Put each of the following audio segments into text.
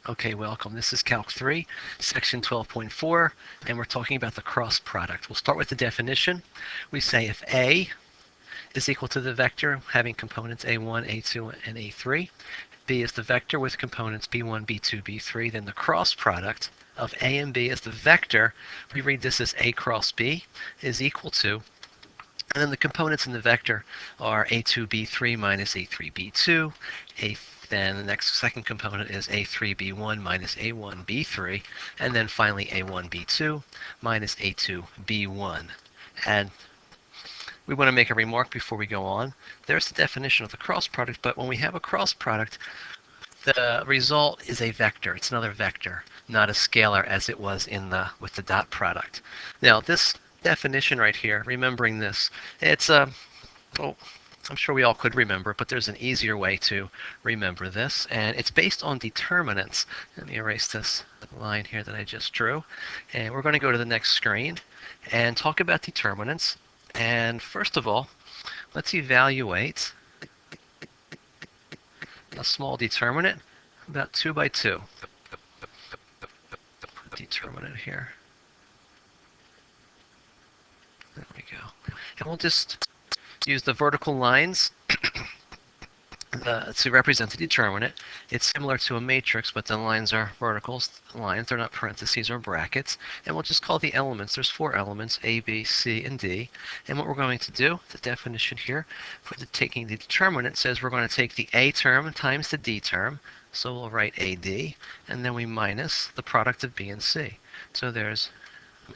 Okay, welcome. This is Calc 3, section 12.4, and we're talking about the cross product. We'll start with the definition. We say if A is equal to the vector having components A1, A2, and A3, B is the vector with components B1, B2, B3, then the cross product of A and B is the vector. We read this as A cross B is equal to, and then the components in the vector are A2B3 minus A3B2. Then the next second component is A3B1 minus A1B3. And then finally A1B2 minus A2B1. And we want to make a remark before we go on. There's the definition of the cross product, but when we have a cross product, the result is a vector. It's another vector, not a scalar as it was with the dot product. Now this definition right here, remembering this, it's well, I'm sure we all could remember it, but there's an easier way to remember this, and it's based on determinants. Let me erase this line here that I just drew, and we're going to go to the next screen and talk about determinants. And first of all, let's evaluate a small determinant, about 2 by 2. Determinant here. There we go. And we'll just use the vertical lines to represent the determinant. It's similar to a matrix, but the lines are vertical lines. They're not parentheses or brackets. And we'll just call the elements. There's 4 elements, A, B, C, and D. And what we're going to do, the definition here, for taking the determinant says we're going to take the A term times the D term. So we'll write AD, and then we minus the product of B and C. So there's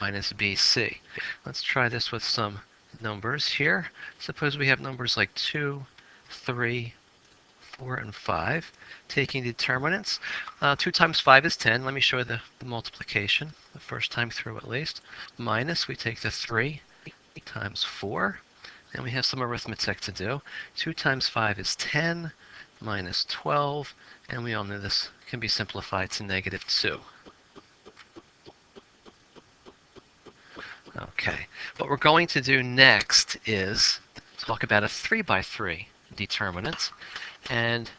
minus BC. Let's try this with some numbers here. Suppose we have numbers like 2, 3, 4, and 5. Taking determinants, 2 times 5 is 10. Let me show you the multiplication, the first time through at least. Minus, we take the 3 times 4, and we have some arithmetic to do. 2 times 5 is 10, minus 12, and we all know this can be simplified to negative 2. Okay, what we're going to do next is talk about a 3 by 3 determinant. And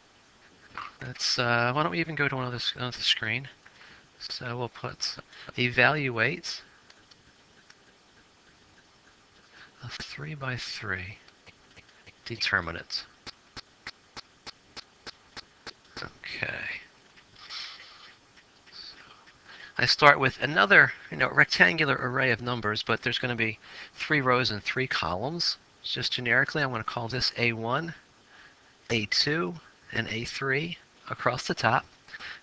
let's, why don't we even go to another screen? So we'll put evaluate a 3 by 3 determinant. Okay. I start with another, rectangular array of numbers, but there's going to be 3 rows and 3 columns. Just generically, I'm going to call this A1, A2, and A3 across the top.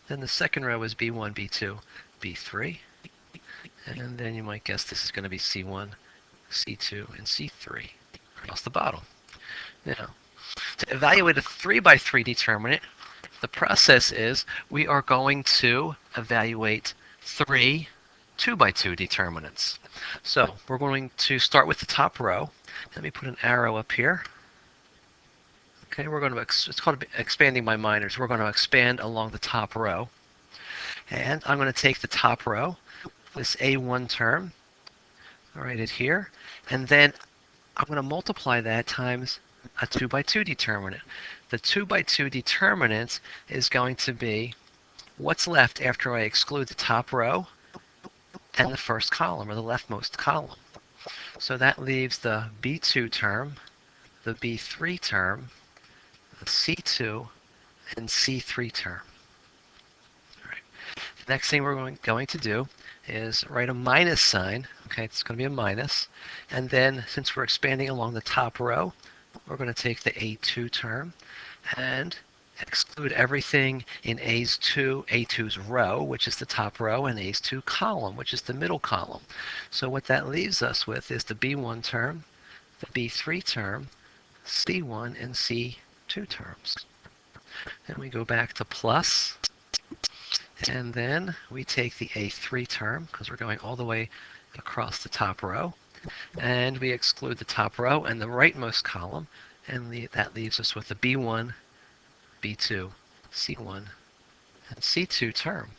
Then the second row is B1, B2, B3. And then you might guess this is going to be C1, C2, and C3 across the bottom. Now, to evaluate a 3 by 3 determinant, the process is we are going to evaluate 3 2 by 2 determinants. So we're going to start with the top row. Let me put an arrow up here. Okay, we're going to, it's called expanding by minors. We're going to expand along the top row. And I'm going to take the top row, this A1 term, write it here, and then I'm going to multiply that times a 2 by 2 determinant. The 2 by 2 determinant is going to be what's left after I exclude the top row and the first column, or the leftmost column. So that leaves the B2 term, the B3 term, the C2, and C3 term. All right. The next thing we're going to do is write a minus sign. Okay, it's going to be a minus. And then, since we're expanding along the top row, we're going to take the A2 term and exclude everything in A2's row, which is the top row, and A's 2 column, which is the middle column. So what that leaves us with is the B1 term, the B3 term, C1, and C2 terms. Then we go back to plus, and then we take the A3 term, because we're going all the way across the top row, and we exclude the top row and the rightmost column, and that leaves us with the B1, B2, C1, and C2 term.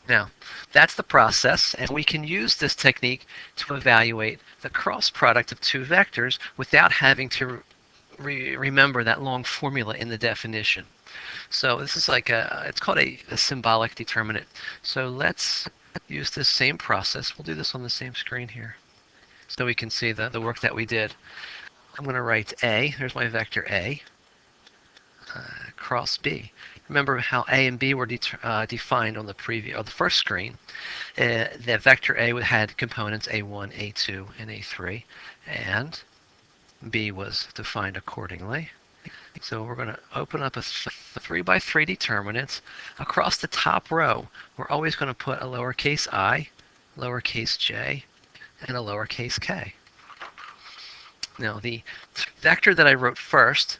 Now, that's the process, and we can use this technique to evaluate the cross product of 2 vectors without having to remember that long formula in the definition. So this is like it's called a symbolic determinant. So let's use this same process. We'll do this on the same screen here so we can see the work that we did. I'm going to write A. There's my vector A. Cross B. Remember how A and B were defined on the first screen. The vector A had components A1, A2, and A3, and B was defined accordingly. So we're going to open up a 3 by 3 determinant. Across the top row, we're always going to put a lowercase I, lowercase j, and a lowercase k. Now the vector that I wrote first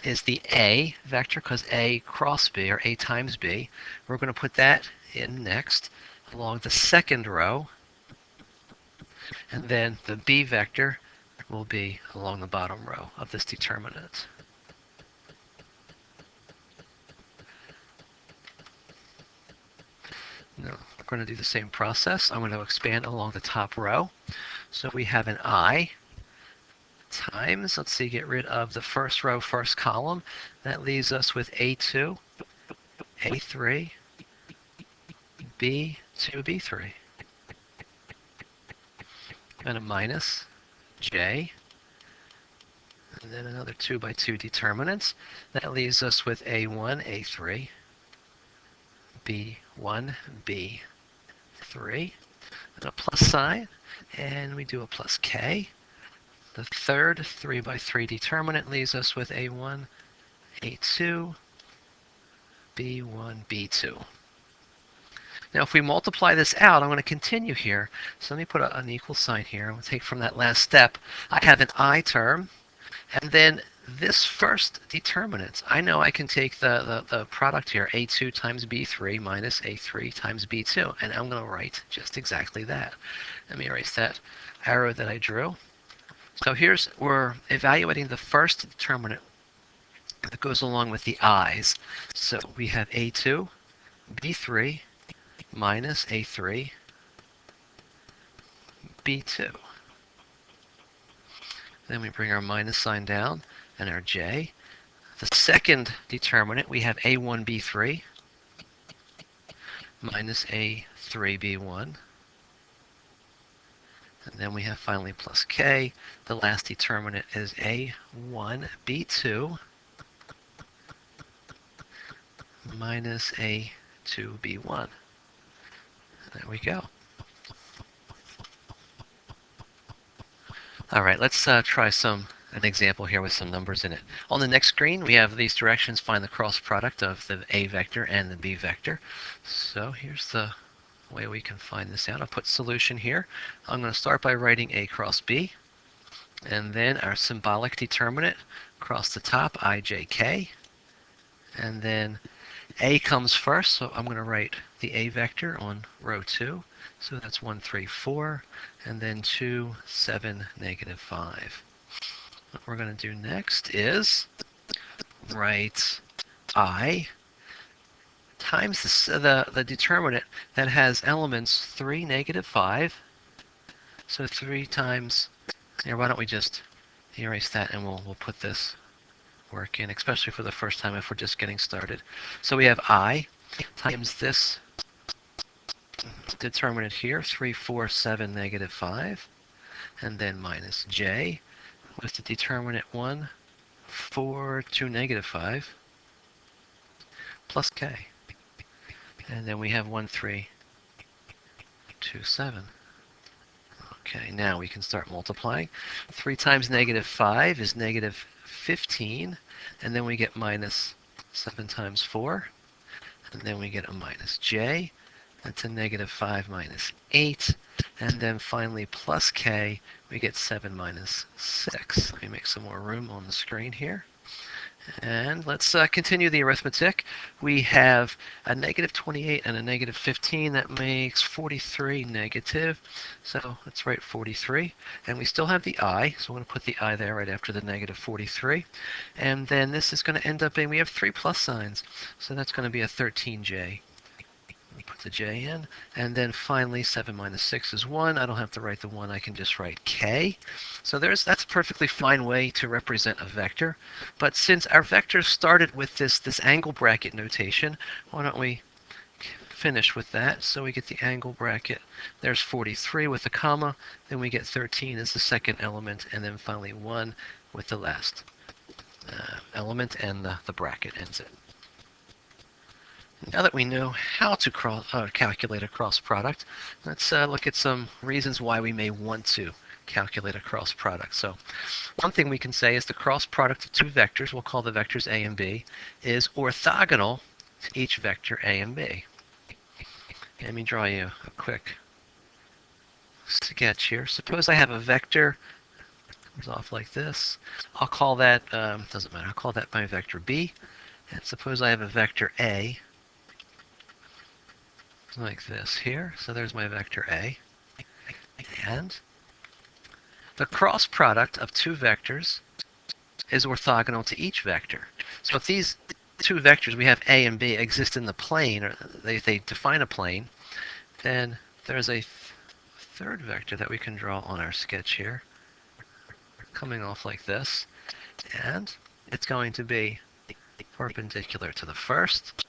is the A vector, because A cross B, or A times B. We're going to put that in next along the second row, and then the B vector will be along the bottom row of this determinant. Now we're going to do the same process. I'm going to expand along the top row. So we have an I times, let's see, get rid of the first row, first column. That leaves us with A2, A3, B2, B3. And a minus J, and then another 2 by 2 determinants. That leaves us with A1, A3, B1, B3, and a plus sign, and we do a plus K. The third 3 by 3 determinant leaves us with A1, A2, B1, B2. Now if we multiply this out, I'm going to continue here. So let me put an equal sign here. I'm going to take from that last step. I have an I term, and then this first determinant, I know I can take the product here, A2 times B3 minus A3 times B2, and I'm going to write just exactly that. Let me erase that arrow that I drew. So we're evaluating the first determinant that goes along with the i's. So we have A2, B3, minus A3, B2. Then we bring our minus sign down and our J. The second determinant, we have A1, B3, minus A3, B1. And then we have finally plus K. The last determinant is A1, B2, minus A2, B1. There we go. All right, let's try an example here with some numbers in it. On the next screen, we have these directions. Find the cross product of the A vector and the B vector. So here's the way we can find this out. I'll put solution here. I'm going to start by writing A cross B, and then our symbolic determinant across the top, IJK, and then A comes first, so I'm going to write the A vector on row 2. So that's 1, 3, 4, and then 2, 7, negative 5. What we're going to do next is write I times the determinant that has elements 3, negative 5. So 3 times, here, why don't we just erase that and we'll put this work in, especially for the first time if we're just getting started. So we have I times this determinant here, 3, 4, 7, negative 5, and then minus J with the determinant 1, 4, 2, negative 5, plus K. And then we have 1, 3, 2, 7. Okay, now we can start multiplying. 3 times negative 5 is negative 15, and then we get minus 7 times 4, and then we get a minus J. That's a negative 5 minus 8, and then finally plus K, we get 7 minus 6. Let me make some more room on the screen here. And let's continue the arithmetic. We have a negative 28 and a negative 15. That makes 43 negative. So let's write 43. And we still have the I, so I'm going to put the I there right after the negative 43. And then this is going to end up being, we have 3 plus signs. So that's going to be a 13J. Put the j in. And then finally, 7 minus 6 is 1. I don't have to write the 1. I can just write k. So that's a perfectly fine way to represent a vector. But since our vectors started with this angle bracket notation, why don't we finish with that? So we get the angle bracket. There's 43 with a comma. Then we get 13 as the second element. And then finally 1 with the last element, and the bracket ends it. Now that we know how to calculate a cross product, let's look at some reasons why we may want to calculate a cross product. So one thing we can say is the cross product of two vectors, we'll call the vectors A and B, is orthogonal to each vector A and B. Let me draw you a quick sketch here. Suppose I have a vector comes off like this. I'll call that, doesn't matter, I'll call that my vector B. And suppose I have a vector A like this here. So there's my vector A. And the cross product of two vectors is orthogonal to each vector. So if these two vectors, we have A and B, exist in the plane, or they define a plane, then there's a third vector that we can draw on our sketch here, coming off like this. And it's going to be perpendicular to the first,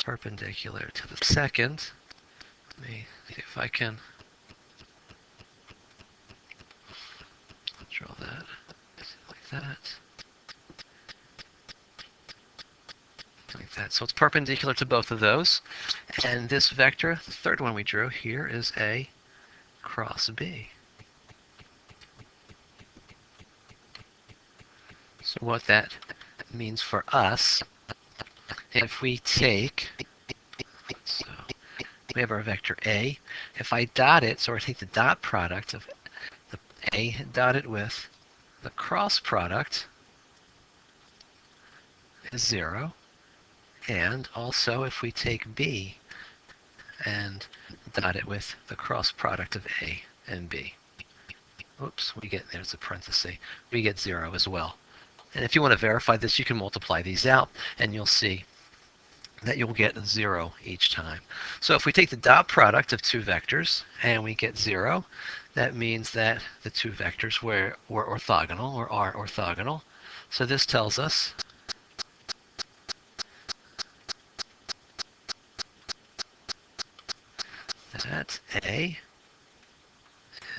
perpendicular to the second. Let me see if I can draw that like that. Like that. So it's perpendicular to both of those. And this vector, the third one we drew here, is A cross B. So what that means for us, if we take, so we have our vector A. If I dot it, so I take the dot product of the A dotted with the cross product is 0. And also if we take B and dot it with the cross product of A and B, oops, there's a parenthesis, we get 0 as well. And if you want to verify this, you can multiply these out and you'll see that you'll get 0 each time. So if we take the dot product of two vectors and we get 0, that means that the two vectors were orthogonal or are orthogonal. So this tells us that A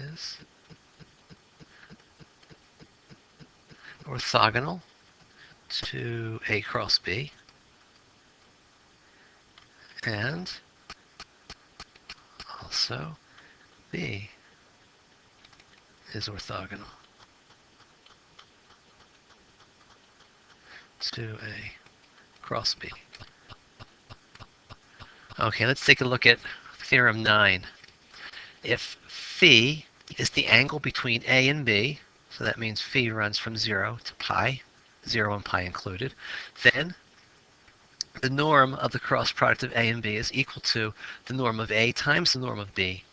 is orthogonal to A cross B, and also B is orthogonal to A cross B. Okay, let's take a look at Theorem 9. If phi is the angle between A and B, so that means phi runs from 0 to pi, 0 and pi included, then the norm of the cross product of A and B is equal to the norm of A times the norm of B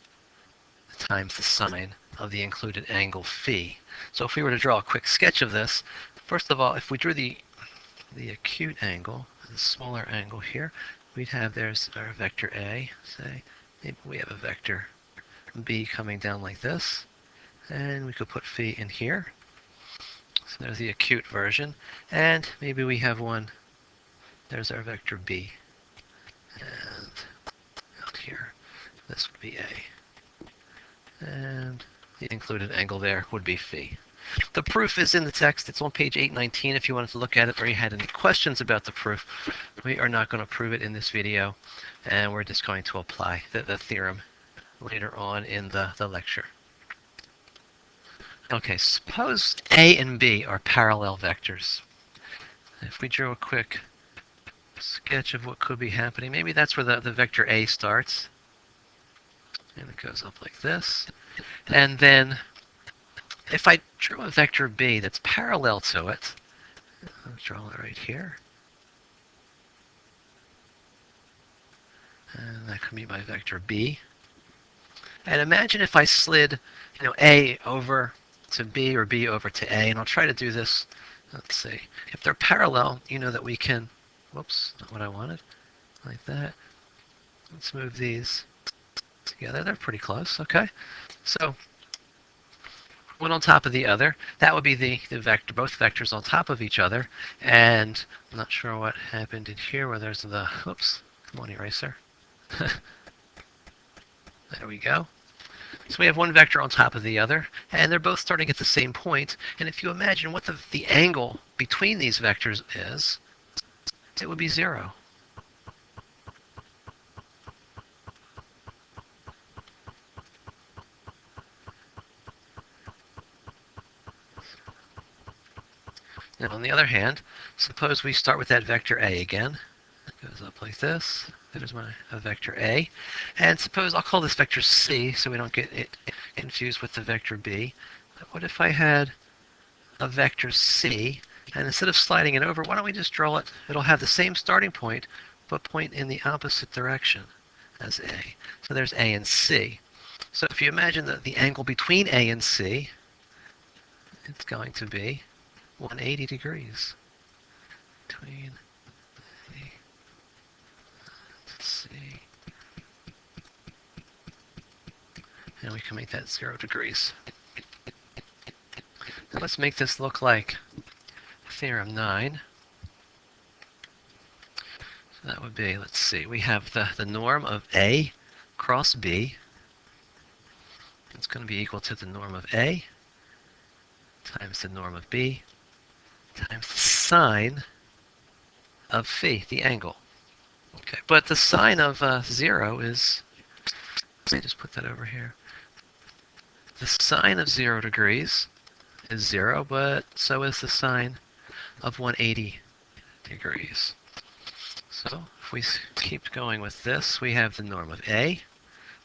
times the sine of the included angle phi. So if we were to draw a quick sketch of this, first of all, if we drew the acute angle, the smaller angle here, we'd have, there's our vector A, say, maybe we have a vector B coming down like this, and we could put phi in here. So there's the acute version, and maybe we have one, there's our vector B, and out here, this would be A, and the included angle there would be phi. The proof is in the text. It's on page 819 if you wanted to look at it or you had any questions about the proof. We are not going to prove it in this video, and we're just going to apply the theorem later on in the lecture. Okay, suppose A and B are parallel vectors. If we drew a quick sketch of what could be happening, maybe that's where the vector A starts. And it goes up like this. And then if I drew a vector B that's parallel to it, I'll draw it right here. And that could be my vector B. And imagine if I slid, A over to B or B over to A, and I'll try to do this. Let's see. If they're parallel, you know that we can, whoops, not what I wanted, like that. Let's move these together. They're pretty close, okay? So one on top of the other. That would be the vector, both vectors on top of each other. And I'm not sure what happened in here where there's the, oops, come on, eraser. There we go. So we have one vector on top of the other, and they're both starting at the same point. And if you imagine what the angle between these vectors is, it would be 0. Now, on the other hand, suppose we start with that vector A again. It goes up like this. There's my vector A. And suppose I'll call this vector C so we don't get it confused with the vector B. But what if I had a vector C, and instead of sliding it over, why don't we just draw it? It'll have the same starting point, but point in the opposite direction as A. So there's A and C. So if you imagine that the angle between A and C, it's going to be 180 degrees between A and C. And we can make that 0 degrees. Now let's make this look like Theorem 9. So that would be, let's see, we have the norm of A cross B. It's going to be equal to the norm of A times the norm of B times the sine of phi, the angle. Okay, but the sine of 0 is, let me just put that over here. The sine of 0 degrees is 0, but so is the sine of 180 degrees. So if we keep going with this, we have the norm of A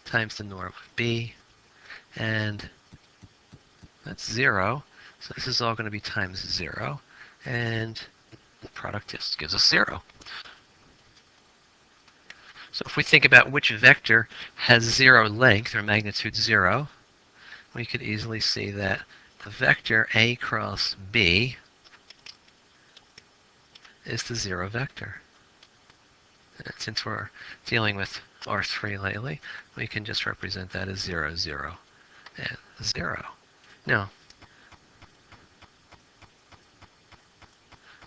times the norm of B, and that's 0. So this is all going to be times 0, and the product just gives us 0. So if we think about which vector has 0 length, or magnitude 0, we could easily see that the vector A cross B is the 0 vector. And since we're dealing with R3 lately, we can just represent that as 0, 0, and 0. Now,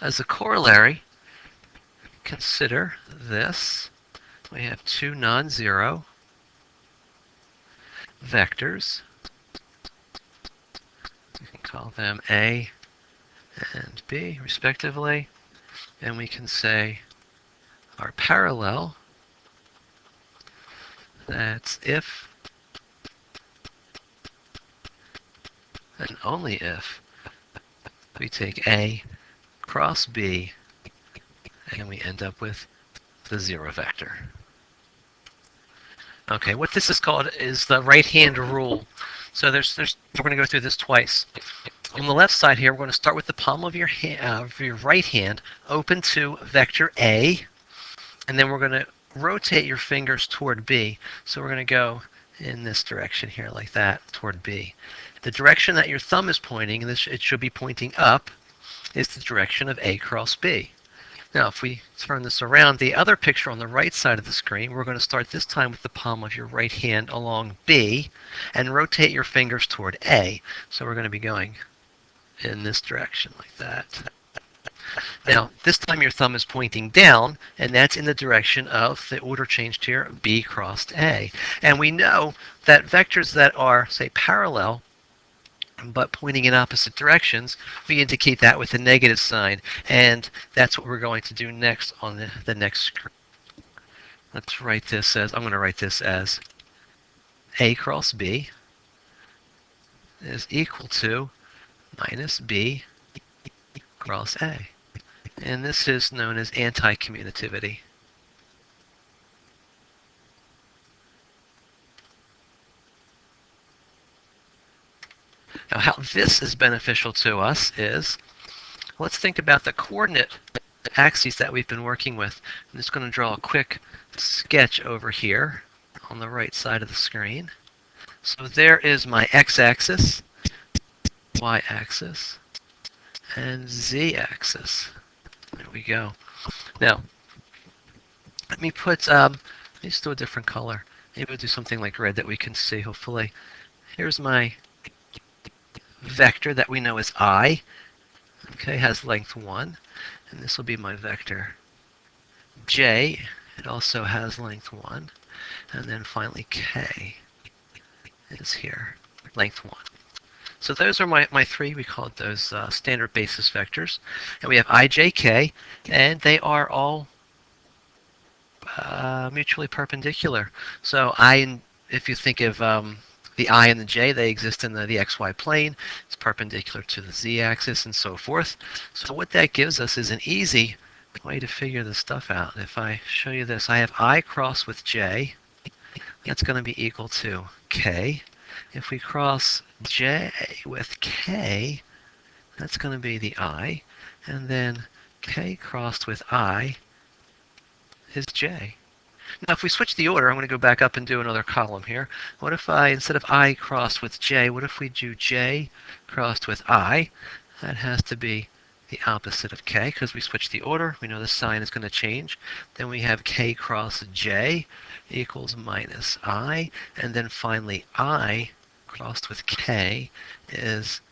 as a corollary, consider this. We have two non-zero vectors. We can call them A and B, respectively. And we can say are parallel. That's if and only if we take A cross B and we end up with the 0 vector. Okay, what this is called is the right-hand rule. So we're going to go through this twice. On the left side here, we're going to start with the palm of your right hand open to vector A, and then we're going to rotate your fingers toward B. So we're going to go in this direction here, like that, toward B. The direction that your thumb is pointing, and it should be pointing up, is the direction of A cross B. Now, if we turn this around, the other picture on the right side of the screen, we're going to start this time with the palm of your right hand along B and rotate your fingers toward A. So we're going to be going in this direction like that. Now, this time your thumb is pointing down, and that's in the direction of the order changed here, B crossed A. And we know that vectors that are, say, parallel, but pointing in opposite directions, we indicate that with a negative sign, and that's what we're going to do next on the next screen. Let's write this as, I'm going to write this as A cross B is equal to minus B cross A. And this is known as anti-commutativity. Now, how this is beneficial to us is, let's think about the coordinate axes that we've been working with. I'm just going to draw a quick sketch over here on the right side of the screen. So there is my x-axis, y-axis, and z-axis. There we go. Now, let me put Let's do a different color. Maybe we'll do something like red that we can see, hopefully. Here's my vector that we know is I. Okay, has length 1. And this will be my vector j. It also has length 1. And then finally k is here, length 1. So those are my three. We called those standard basis vectors. And we have I, j, k, and they are all mutually perpendicular. So if you think of the I and the j, they exist in the xy plane. It's perpendicular to the z-axis and so forth. So what that gives us is an easy way to figure this stuff out. If I show you this, I have I cross with j. That's going to be equal to k. If we cross j with k, that's going to be the I. And then k crossed with I is j. Now, if we switch the order, I'm going to go back up and do another column here. What if instead of I crossed with j, what if we do j crossed with I? That has to be the opposite of k, because we switched the order. We know the sign is going to change. Then we have k cross j equals minus I. And then finally, I crossed with k is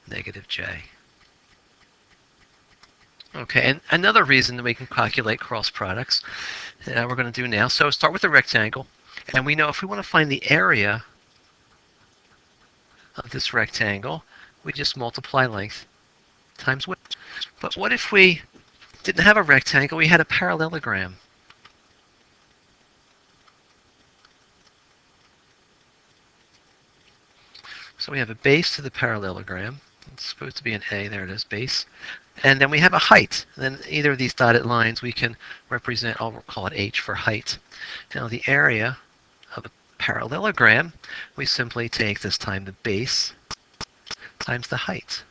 negative j. Okay, and another reason that we can calculate cross products, we're going to do now. So start with a rectangle, and we know if we want to find the area of this rectangle, we just multiply length times width. But what if we didn't have a rectangle, we had a parallelogram? So we have a base to the parallelogram. It's supposed to be an A, there it is, base. And then we have a height. And then either of these dotted lines we can represent, I'll call it H for height. Now the area of a parallelogram, we simply take this time the base times the height.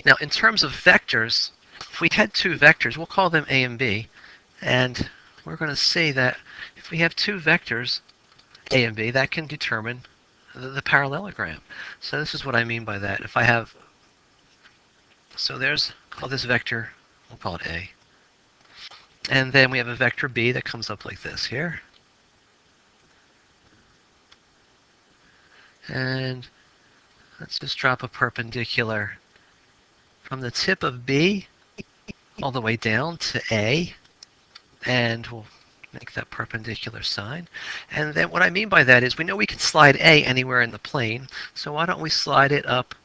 Now in terms of vectors, if we had two vectors, we'll call them A and B. And we're going to say that if we have two vectors, A and B, that can determine the parallelogram. So this is what I mean by that. If I have, so call this vector, we'll call it A. And then we have a vector B that comes up like this here. And let's just drop a perpendicular from the tip of B all the way down to A. And we'll make that perpendicular sign. And then what I mean by that is we know we can slide A anywhere in the plane. So why don't we slide it up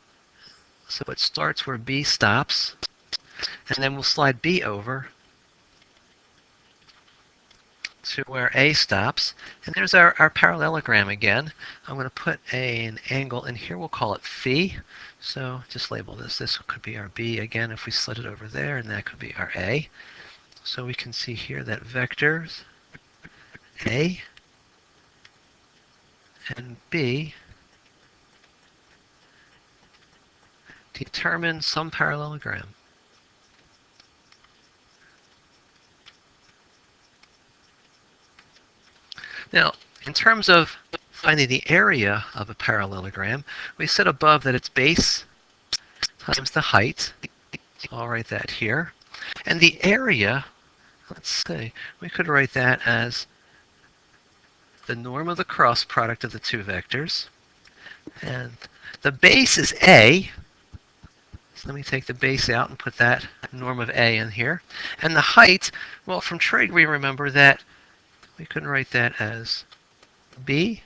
so it starts where B stops. And then we'll slide B over to where A stops. And there's our parallelogram again. I'm going to put an angle in here. We'll call it phi. So just label this. This could be our B again if we slid it over there. And that could be our A. So we can see here that vectors A and B determine some parallelogram. Now, in terms of finding the area of a parallelogram, we said above that it's base times the height. So I'll write that here. And the area, let's see, we could write that as the norm of the cross product of the two vectors. And the base is A. So let me take the base out and put that norm of A in here. And the height, well, from trig we remember that we could write that as B,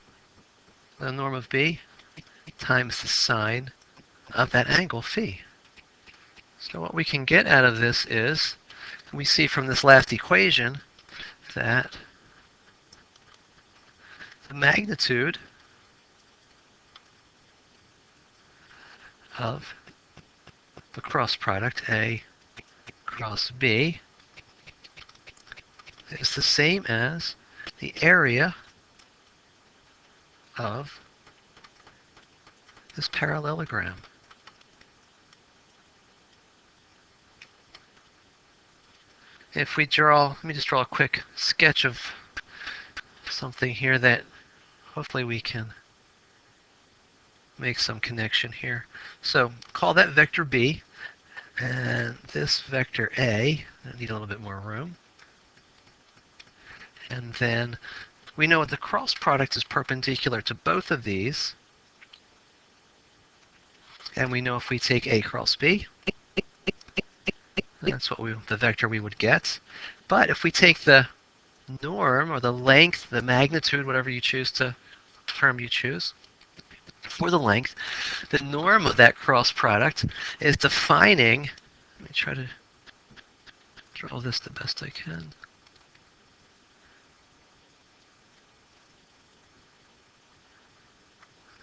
the norm of B, times the sine of that angle phi. So what we can get out of this is, we see from this last equation that the magnitude of the cross product A cross B is the same as the area of this parallelogram. If we let me just draw a quick sketch of something here that hopefully we can make some connection here. So call that vector B, and this vector A, I need a little bit more room. And then we know the cross product is perpendicular to both of these. And we know if we take A cross B, that's the vector we would get. But if we take the norm, or the length, the magnitude, whatever you choose to term you choose, for the length, the norm of that cross product is defining, let me try to draw this the best I can.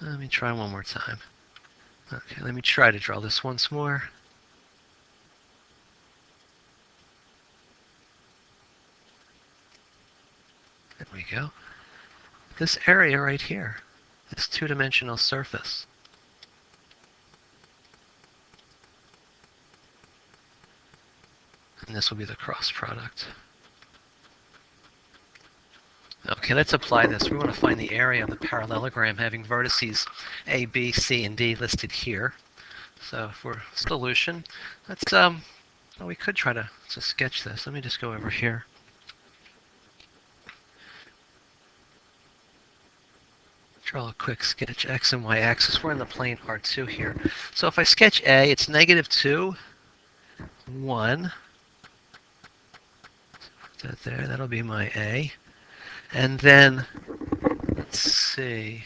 Let me try one more time. Okay, let me try to draw this once more. There we go. This area right here, this two-dimensional surface. And this will be the cross product. Okay, let's apply this. We want to find the area of the parallelogram having vertices A, B, C, and D listed here. So for solution, let's well, we could try to sketch this. Let me just go over here. Draw a quick sketch, x and y axis. We're in the plane R2 here. So if I sketch A, it's -2, 1. Put that there. That'll be my A. And then, let's see.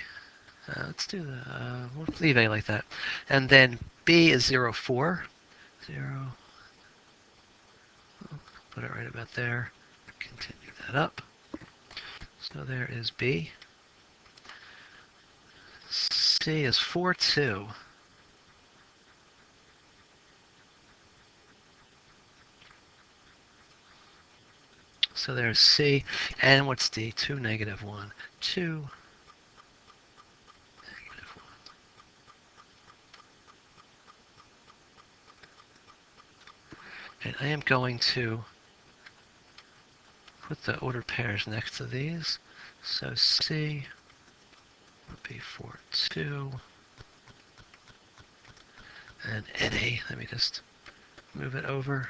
Let's do the, we'll leave A like that. And then B is 0, 4. 0. Put it right about there. Continue that up. So there is B. C is 4, 2. So there's C. And what's D? 2, -1. 2, -1. And I am going to put the ordered pairs next to these. So C would be 4, 2. And NA, let me just move it over.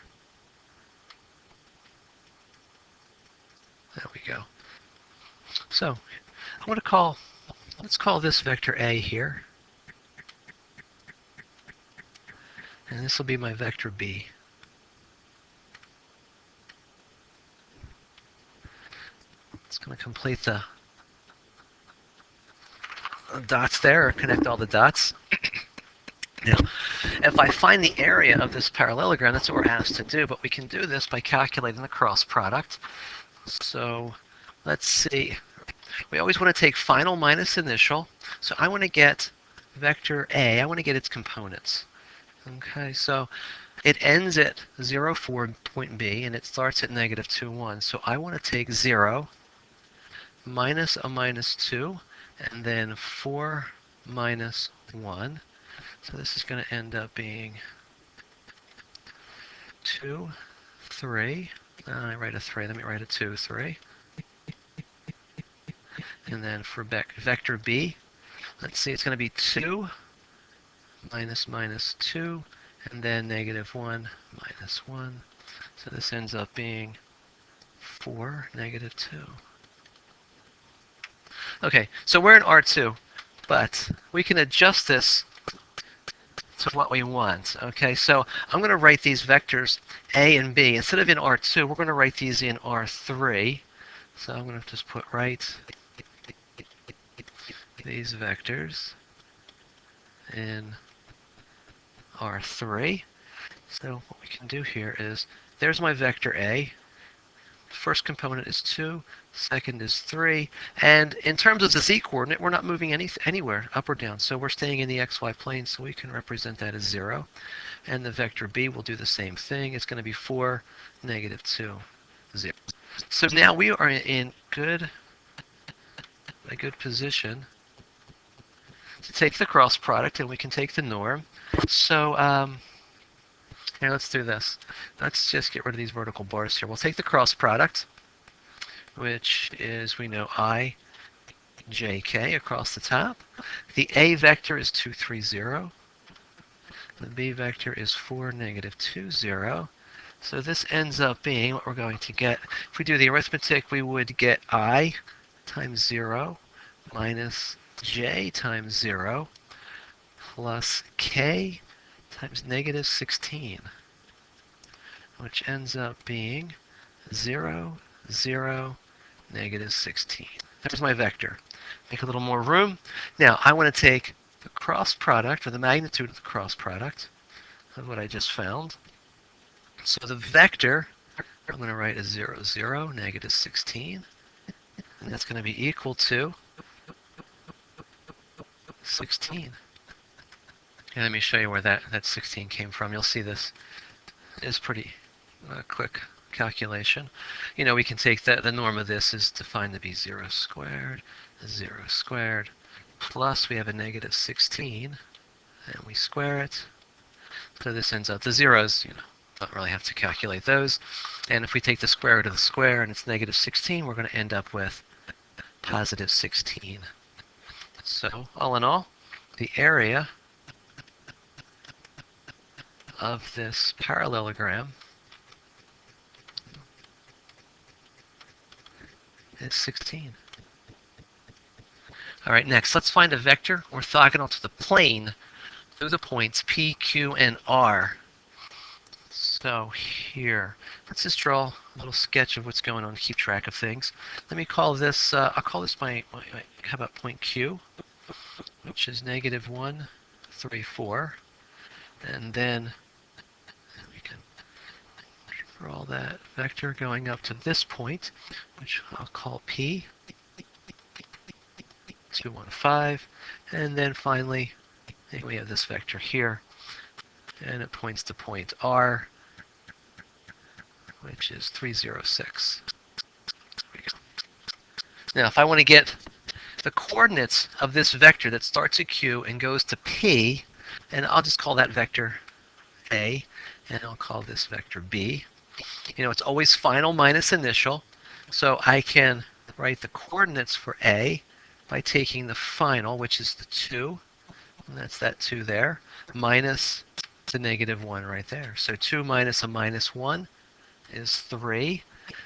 There we go. So I want to let's call this vector A here. And this will be my vector B. It's going to complete the dots there, or connect all the dots. Now, if I find the area of this parallelogram, that's what we're asked to do, but we can do this by calculating the cross product. So let's see. We always want to take final minus initial. So I want to get vector A, I want to get its components. Okay, so it ends at 0, 4, point B, and it starts at -2, 1. So I want to take 0, minus a -2, and then 4, -1. So this is going to end up being 2, 3. I write a 3. Let me write a 2, 3. And then for vector B, let's see, it's going to be 2, minus 2, and then -1, -1. So this ends up being 4, -2. Okay, so we're in R2, but we can adjust this to what we want. Okay, so I'm going to write these vectors A and B. Instead of in R2, we're going to write these in R3. So I'm going to just write these vectors in R3. So what we can do here is, there's my vector A. First component is 2, second is 3, and in terms of the z-coordinate, we're not moving anywhere, up or down, so we're staying in the xy plane, so we can represent that as 0. And the vector B will do the same thing. It's going to be 4, -2, 0. So now we are in a good position to take the cross product, and we can take the norm. So here, let's do this. Let's just get rid of these vertical bars here. We'll take the cross product, which is, we know, I, j, k across the top. The A vector is 2, 3, 0. The B vector is 4, -2, 0. So this ends up being what we're going to get. If we do the arithmetic, we would get I times 0 minus j times 0 plus k times negative 16, which ends up being 0, 0, negative 16. There's my vector. Make a little more room. Now, I want to take the cross product, or the magnitude of the cross product, of what I just found. So the vector, I'm going to write as 0, 0, negative 16. And that's going to be equal to 16. And let me show you where that 16 came from. You'll see this is pretty quick calculation. You know, we can take the norm of this is defined to be 0 squared, plus we have a negative 16, and we square it. So this ends up, the zeros, you know, don't really have to calculate those. And if we take the square root of the square and it's negative 16, we're going to end up with positive 16. So all in all, the area of this parallelogram is 16. All right, next, let's find a vector orthogonal to the plane through the points P, Q, and R. So here, let's just draw a little sketch of what's going on, keep track of things. Let me call this, I'll call this my how about point Q, which is negative 1, 3, 4. And then we can draw that vector going up to this point, which I'll call P, 2, 1, 5. And then finally, we have this vector here, and it points to point R, which is 3, 0, 6. Now, if I want to get the coordinates of this vector that starts at Q and goes to P, and I'll just call that vector A, and I'll call this vector B. You know, it's always final minus initial, so I can write the coordinates for A by taking the final, which is the 2, and that's that 2 there, minus the negative 1 right there. So 2 minus a minus 1 is 3,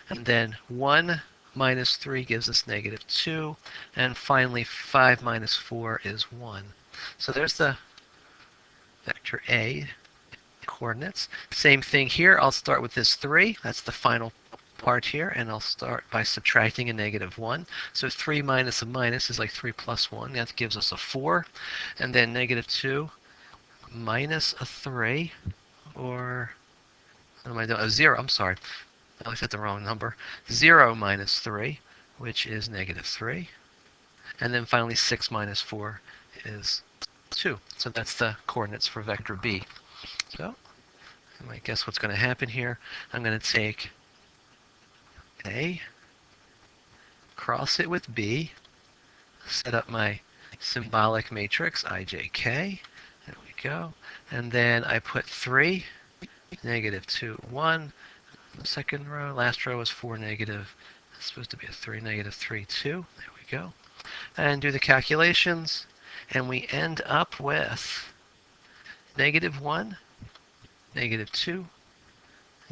and then 1 minus 3 gives us negative 2, and finally 5 minus 4 is 1. So there's the vector A coordinates. Same thing here, I'll start with this 3, that's the final part here, and I'll start by subtracting a negative 1. So 3 minus a minus is like 3 plus 1, that gives us a 4, and then negative 2 minus a 3, or what am I doing? Oh, 0, I'm sorry. I looked at the wrong number. 0 minus 3, which is negative 3. And then finally 6 minus 4 is 2. So that's the coordinates for vector B. So I might guess what's going to happen here. I'm going to take A, cross it with B, set up my symbolic matrix, IJK. There we go. And then I put 3, negative 2, 1. The second row, last row is 4, negative, it's supposed to be a 3, negative 3, 2. There we go. And do the calculations, and we end up with negative 1, negative 2,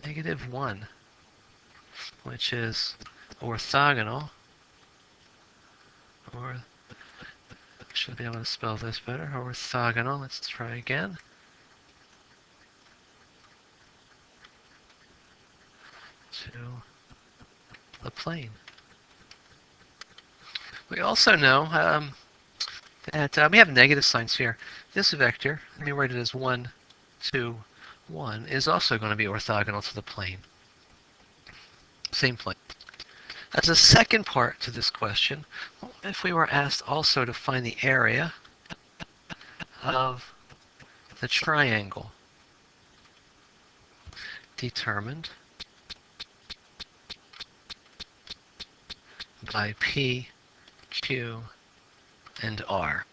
negative 1, which is orthogonal, or I should be able to spell this better, orthogonal. Let's try again. To the plane. We also know that we have negative signs here. This vector, let me write it as 1, 2, 1, is also going to be orthogonal to the plane. Same plane. As a second part to this question, if we were asked also to find the area of the triangle determined by P, Q, and R.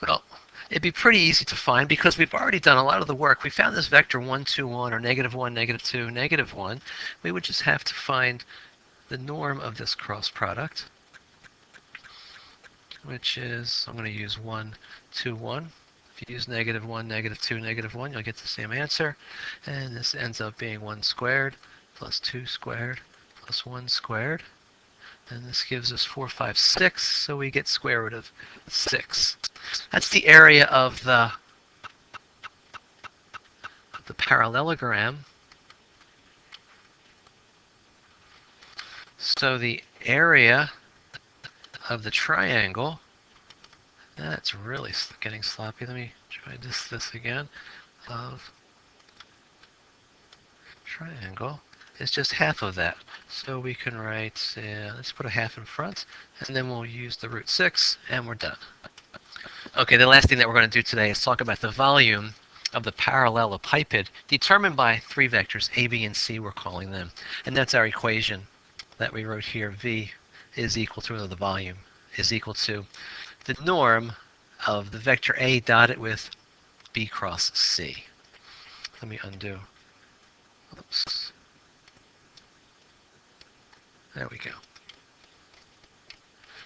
Well, it'd be pretty easy to find because we've already done a lot of the work. We found this vector 1, 2, 1, or negative 1, negative 2, negative 1. We would just have to find the norm of this cross product, which is, I'm going to use 1, 2, 1 If you use -1, -2, -1, you'll get the same answer. And this ends up being 1 squared plus 2 squared plus 1 squared. And this gives us 4, 5, 6, so we get square root of 6. That's the area of the parallelogram. So the area of the triangle, that's really getting sloppy. Let me try this again. Of triangle is just half of that. So we can write, let's put a half in front, and then we'll use the root 6, and we're done. Okay, the last thing that we're going to do today is talk about the volume of the parallelepiped determined by 3 vectors, a, b, and c, we're calling them. And that's our equation that we wrote here. V is equal to, the volume is equal to the norm of the vector a dotted with b cross c. Let me undo. Oops. There we go.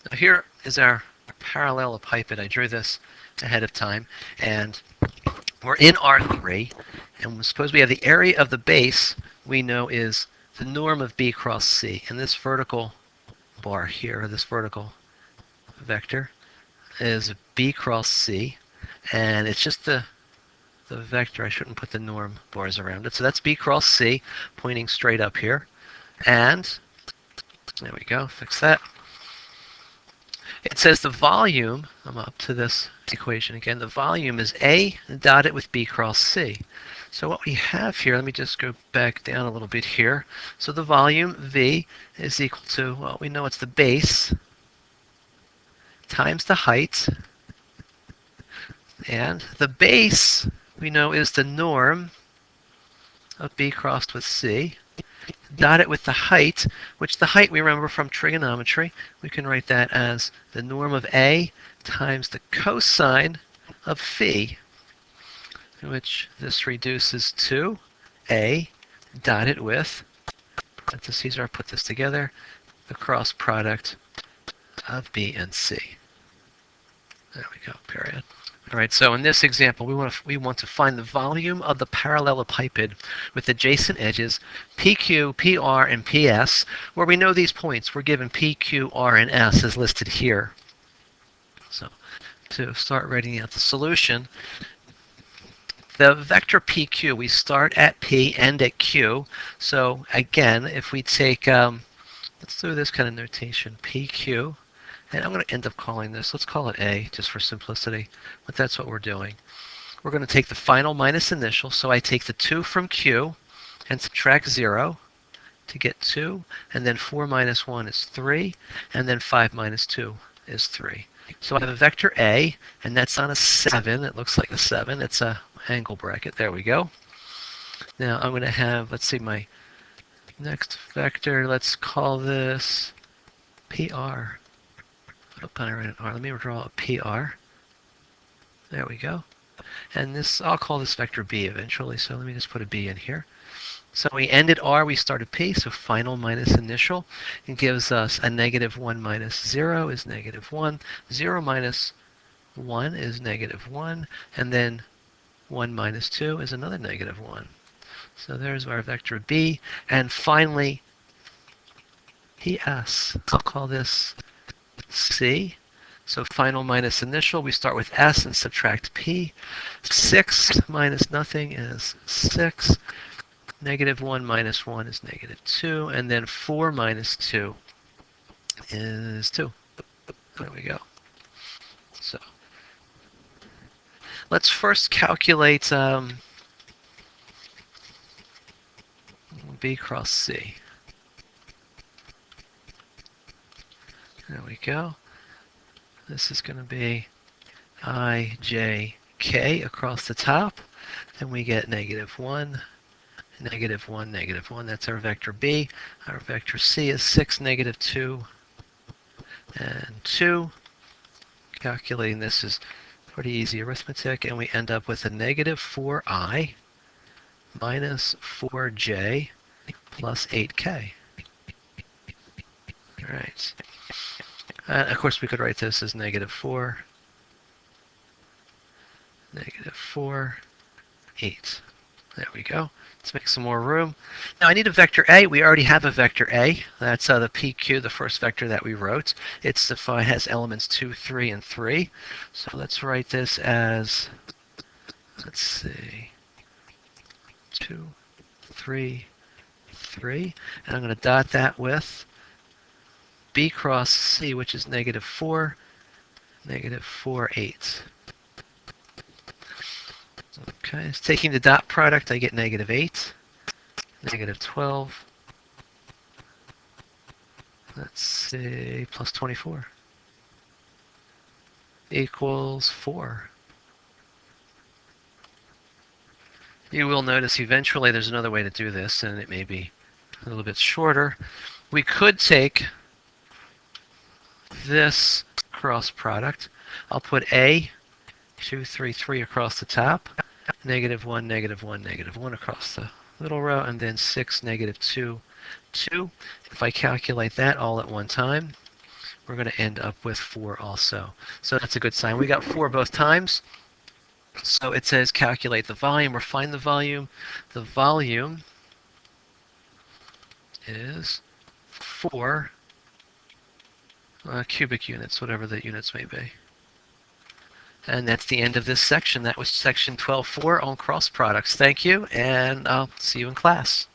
Now here is our parallelepiped. I drew this ahead of time, and we're in R3, and suppose we have the area of the base we know is the norm of b cross c, and this vertical bar here, this vertical vector, is b cross c, and it's just the vector. I shouldn't put the norm bars around it. So that's b cross c pointing straight up here, and there we go, fix that. It says the volume, I'm up to this equation again, the volume is a dotted with b cross c. So what we have here, let me just go back down a little bit here. So the volume, V, is equal to, well, we know it's the base times the height. And the base, we know, is the norm of b crossed with c, dotted with the height, which the height we remember from trigonometry. We can write that as the norm of a times the cosine of phi, which this reduces to a dotted with, parentheses, or put this together, the cross product of b and c. There we go, period. All right, so in this example, we want to find the volume of the parallelepiped with adjacent edges PQ, PR, and PS, where we know these points. We're given P, Q, R, and S as listed here. So to start writing out the solution, the vector PQ, we start at P, end at Q. So again, if we take, let's do this kind of notation, PQ. And I'm going to end up calling this, let's call it A, just for simplicity, but that's what we're doing. We're going to take the final minus initial, so I take the 2 from Q and subtract 0 to get 2, and then 4 minus 1 is 3, and then 5 minus 2 is 3. So I have a vector A, and that's on a 7. It looks like a 7. It's a angle bracket. There we go. Now I'm going to have, let's see, my next vector, let's call this PR. Let me draw a PR. There we go. And this, I'll call this vector B eventually, so let me just put a B in here. So we ended R, we started P, so final minus initial. It gives us a -1 minus 0 is -1. 0 minus 1 is -1. And then 1 minus 2 is another -1. So there's our vector B. And finally, PS. I'll call this C. So final minus initial, we start with S and subtract P. 6 minus nothing is 6. -1 minus 1 is -2. And then 4 minus 2 is 2. There we go. So let's first calculate B cross C. There we go. This is going to be I, J, K across the top. Then we get -1, -1, -1. That's our vector B. Our vector C is 6, -2, and 2. Calculating this is pretty easy arithmetic, and we end up with a -4I minus 4J plus 8K. All right. Of course, we could write this as -4 negative 4, 8. There we go. Let's make some more room. Now I need a vector A. We already have a vector A. That's the PQ, the first vector that we wrote. It's defined, has elements 2, 3, and 3. So let's write this as, let's see, 2, 3, 3. And I'm going to dot that with B cross C, which is negative 4, 8. Okay, it's taking the dot product, I get negative 8, negative 12, let's see, plus 24, equals 4. You will notice eventually there's another way to do this, and it may be a little bit shorter. We could take this cross product. I'll put A, 2, 3, 3 across the top, negative 1, negative 1, negative 1 across the middle row, and then 6, negative 2, 2. If I calculate that all at one time, we're going to end up with 4 also. So that's a good sign. We got 4 both times. So it says calculate the volume or find the volume. The volume is 4 cubic units, whatever the units may be. And that's the end of this section. That was section 12.4 on cross products. Thank you, and I'll see you in class.